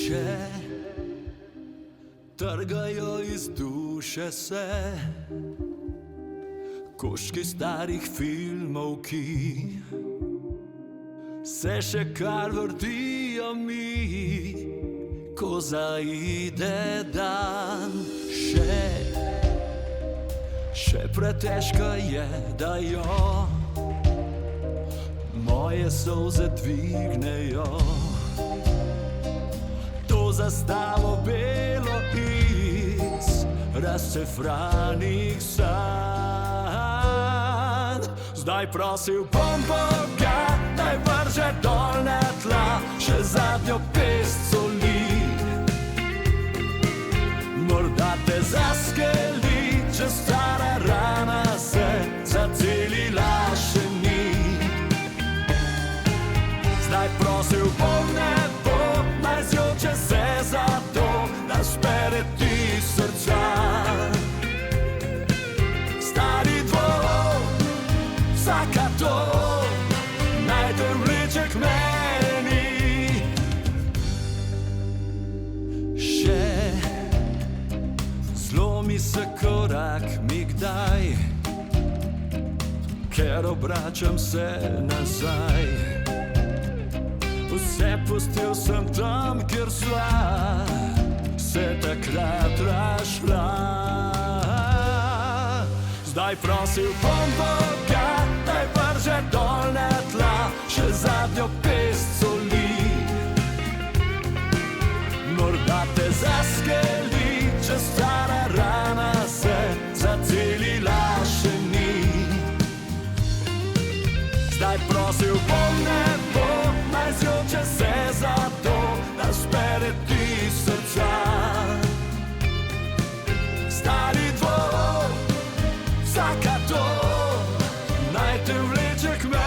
Še trgajo iz duše se koščki starih filmov, ki se še kar vrtijo mi, ko zaide dan. Še pretežka je, da jo moje solze dvignejo. To zastavo belo iz razcefranih sanj. Zdaj prosil bom Boga, naj vrže dol na tla še zadnjo pest soli. Morda te zaskeli, če stara rana se zacelila še ni. Zdaj prosil bom nebo, naj zjoče se za to, da spere ti srca. Stari dvor, vsaka to, naj te vleče k meni. Še zlomi se korak mi kdaj, ker obračam se nazaj. Vse pustil sem tam, kjer sva se takrat razšla. Zdaj prosil bom Boga, naj vrže dol na tla še zadnjo pest soli. Morda te zaskeli, če stara rana se zacelila še ni. Zdaj prosil bom nebo, naj zjoče se za to, da spere ti srca. Stari dvor, vsaka to, naj te vleče k meni.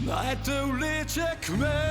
Naj te vleče k meni.